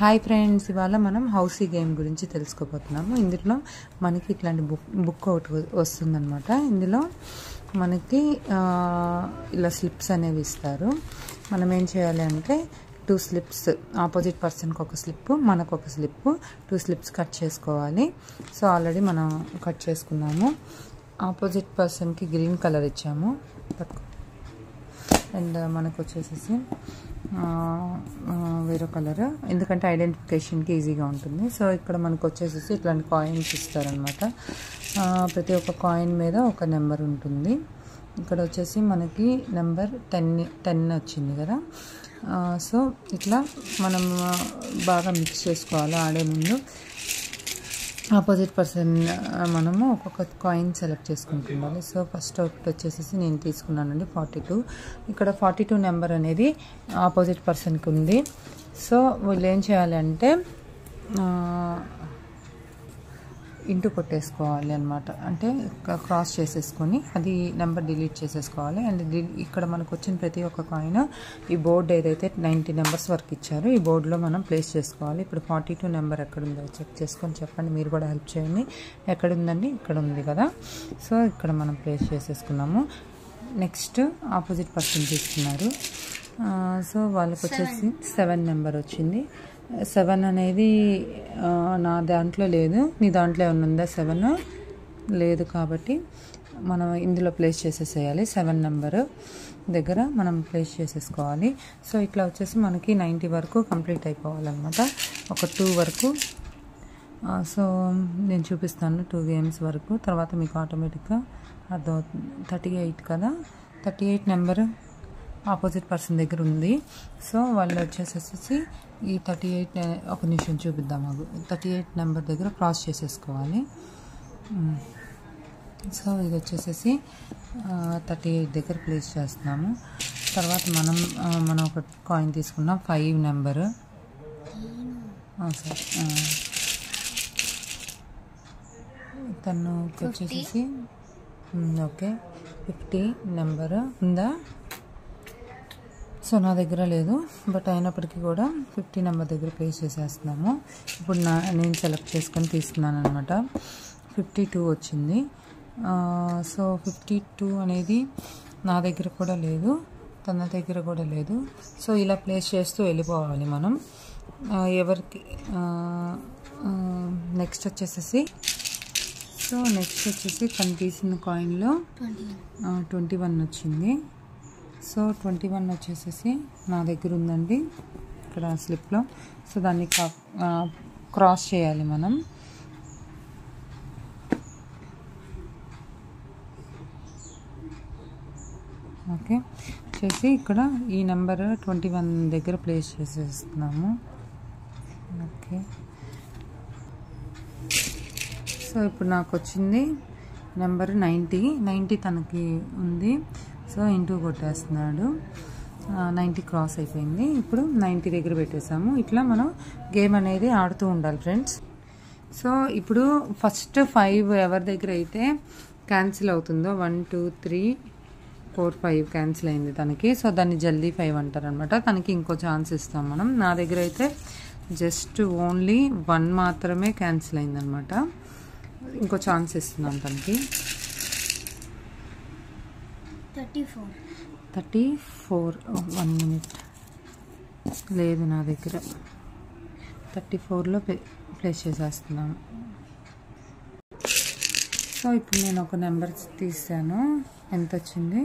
Hi friends, ఇవాళ మనం housie game గురించి తెలుసుకోబోతున్నాము. ఇందులో మనకి ఇట్లాంటి బుక్ ఒకటి వస్తుందన్నమాట. ఇందులో మనకి ఇలా స్లిప్స్ అనేవి ఇస్తారు. మనం ఏం చేయాలి అంటే 2 స్లిప్స్, ఆపోజిట్ పర్సన్కి ఒక స్లిప్, మనకు ఒక స్లిప్, 2 స్లిప్స్ కట్ చేసుకోవాలి. సో ఆల్రెడీ మనం కట్ చేసుకున్నాము. ఆపోజిట్ పర్సన్కి గ్రీన్ కలర్ ఇచ్చాము అండ్ మనకు వచ్చేసేసి వేరే కలర్, ఎందుకంటే ఐడెంటిఫికేషన్కి ఈజీగా ఉంటుంది. సో ఇక్కడ మనకు వచ్చేసేసి ఇట్లాంటి కాయిన్స్ ఇస్తారనమాట. ప్రతి ఒక్క కాయిన్ మీద ఒక నెంబర్ ఉంటుంది. ఇక్కడ వచ్చేసి మనకి నెంబర్ 10 వచ్చింది కదా. సో ఇట్లా మనం బాగా మిక్స్ చేసుకోవాలి. ఆడే ముందు ఆపోజిట్ పర్సన్ మనము ఒక్కొక్క కాయిన్ సెలెక్ట్ చేసుకుంటుండాలి. సో ఫస్ట్ ఒకటి వచ్చేసి నేను తీసుకున్నానండి 42. ఇక్కడ 42 నెంబర్ అనేది ఆపోజిట్ పర్సన్కి ఉంది. సో వీళ్ళు ఏం చేయాలి అంటే ఇంటూ కొట్టేసుకోవాలి అనమాట. అంటే క్రాస్ చేసేసుకొని అది నెంబర్ డిలీట్ చేసేసుకోవాలి. అండ్ ఇక్కడ మనకు వచ్చిన ప్రతి ఒక్క కాయిన్ ఈ బోర్డు ఏదైతే 90 నెంబర్స్ వరకు ఇచ్చారో ఈ బోర్డులో మనం ప్లేస్ చేసుకోవాలి. ఇప్పుడు 42 నెంబర్ ఎక్కడుందో చెక్ చేసుకొని చెప్పండి, మీరు కూడా హెల్ప్ చేయండి. ఎక్కడుందండి? ఇక్కడ ఉంది కదా. సో ఇక్కడ మనం ప్లేస్ చేసేసుకున్నాము. నెక్స్ట్ ఆపోజిట్ పర్సన్ తీసుకున్నారు. సో వాళ్ళకి వచ్చేసి 7 నెంబర్ వచ్చింది. 7 అనేది నా దాంట్లో లేదు, నీ దాంట్లో ఏమన్నా 7 లేదు కాబట్టి మనం ఇందులో ప్లేస్ చేసేసేయాలి. 7 నెంబర్ దగ్గర మనం ప్లేస్ చేసేసుకోవాలి. సో ఇట్లా వచ్చేసి మనకి 90 వరకు కంప్లీట్ అయిపోవాలన్నమాట. ఒక 2 వరకు. సో నేను చూపిస్తాను 2 గేమ్స్ వరకు, తర్వాత మీకు ఆటోమేటిక్గా అర్థమవుతుంది. 38 కదా, 38 నెంబర్ ఆపోజిట్ పర్సన్ దగ్గర ఉంది. సో వాళ్ళు వచ్చేసేసి ఈ 38 ఒక నిమిషం చూపిద్దాం. 38 నెంబర్ దగ్గర క్రాస్ చేసేసుకోవాలి. సో ఇది వచ్చేసేసి 38 దగ్గర ప్లేస్ చేస్తున్నాము. తర్వాత మనం ఒక కాయిన్ తీసుకున్నాం 5 నెంబరు. సరే, తను వచ్చేసేసి ఓకే 50 నెంబరు ఉందా? సో నా దగ్గర లేదు, బట్ అయినప్పటికీ కూడా 50 నెంబర్ దగ్గర ప్లేస్ చేసేస్తున్నాము. ఇప్పుడు నేను సెలెక్ట్ చేసుకొని తీసుకున్నాను అనమాట. 52 వచ్చింది. సో 52 అనేది నా దగ్గర కూడా లేదు, తన దగ్గర కూడా లేదు. సో ఇలా ప్లేస్ చేస్తూ వెళ్ళిపోవాలి మనం. ఎవరికి నెక్స్ట్ వచ్చేసేసి తను తీసిన కాయిన్లో 21 వచ్చింది. సో 21 వచ్చేసేసి నా దగ్గర ఉందండి ఇక్కడ స్లిప్లో. సో దాన్ని క్రాస్ చేయాలి మనం. ఓకే చేసి ఇక్కడ ఈ నెంబర్ 21 దగ్గర ప్లేస్ చేసేస్తున్నాము. ఓకే, సో ఇప్పుడు నాకు వచ్చింది నెంబర్ 90 తనకి ఉంది. So into కొట్టేస్తున్నాడు. 90 క్రాస్ అయిపోయింది. ఇప్పుడు 90 దగ్గర పెట్టేసాము. ఇట్లా మనం గేమ్ అనేది ఆడుతూ ఉండాలి ఫ్రెండ్స్. సో ఇప్పుడు ఫస్ట్ 5 ఎవరి దగ్గర అయితే క్యాన్సిల్ అవుతుందో 1 2 3 4 5 క్యాన్సిల్ అయింది తనకి. సో దాన్ని జల్దీ 5 అంటారు అనమాట. తనకి ఇంకో ఛాన్స్ ఇస్తాం మనం. నా దగ్గర అయితే జస్ట్ ఓన్లీ 1 మాత్రమే క్యాన్సిల్ అయిందనమాట. ఇంకో ఛాన్స్ ఇస్తున్నాం తనకి. 34 1 మినిట్ లేదు నా దగ్గర. 34లో ప్లేస్ చేసేస్తున్నాను. సో ఇప్పుడు నేను ఒక నెంబర్ తీసాను. ఎంత వచ్చింది?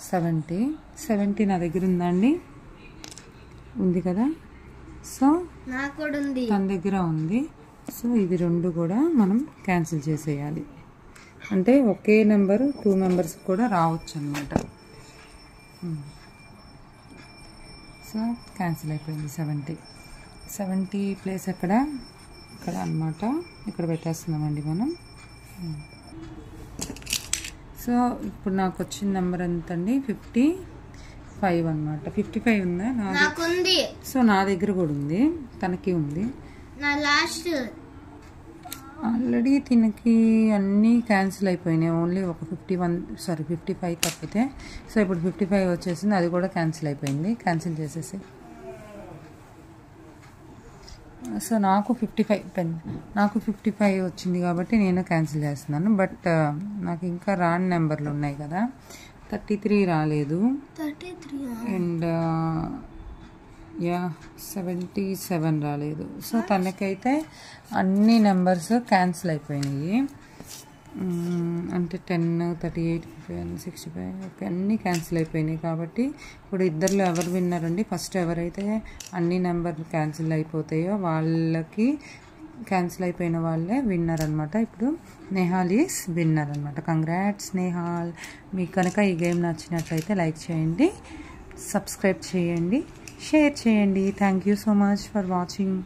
70 నా దగ్గర ఉందండి, ఉంది కదా. సో తన దగ్గర ఉంది. సో ఇవి 2 కూడా మనం క్యాన్సిల్ చేసేయాలి. అంటే ఒకే నెంబరు 2 మెంబర్స్ కూడా రావచ్చు అనమాట. సో క్యాన్సిల్ అయిపోయింది. 70 ప్లేస్ ఇక్కడ అనమాట. ఇక్కడ పెట్టేస్తున్నామండి మనం. సో ఇప్పుడు నాకు వచ్చిన నెంబర్ ఎంతండి? 55 అనమాట. 55 ఉందా? సో నా దగ్గర కూడా ఉంది, తనకి ఉంది. ఆల్రెడీ తినకి అన్నీ క్యాన్సిల్ అయిపోయినాయి. ఓన్లీ ఒక 55 తప్పితే. సో ఇప్పుడు 55 వచ్చేసింది, అది కూడా క్యాన్సిల్ అయిపోయింది. క్యాన్సిల్ చేసేసి సో నాకు 55 వచ్చింది కాబట్టి నేను క్యాన్సిల్ చేస్తున్నాను. బట్ నాకు ఇంకా రాని నెంబర్లు ఉన్నాయి కదా, 33 రాలేదు అండ్ 77 రాలేదు. సో తనకైతే అన్ని నెంబర్స్ క్యాన్సిల్ అయిపోయినాయి. అంటే 10, 38, 55, 65 అన్నీ క్యాన్సిల్ అయిపోయినాయి. కాబట్టి ఇప్పుడు ఇద్దరిలో ఎవరు విన్నారండి? ఫస్ట్ ఎవరైతే అన్ని నెంబర్లు క్యాన్సిల్ అయిపోతాయో వాళ్ళకి, క్యాన్సిల్ అయిపోయిన వాళ్ళే విన్నర్ అనమాట. ఇప్పుడు నేహాల్ ఈస్ విన్నర్ అనమాట. కంగ్రాట్స్ నేహాల్. మీకు కనుక ఈ గేమ్ నచ్చినట్లయితే లైక్ చేయండి, సబ్స్క్రైబ్ చేయండి, షేర్ చేయండి. Thank you so much for watching.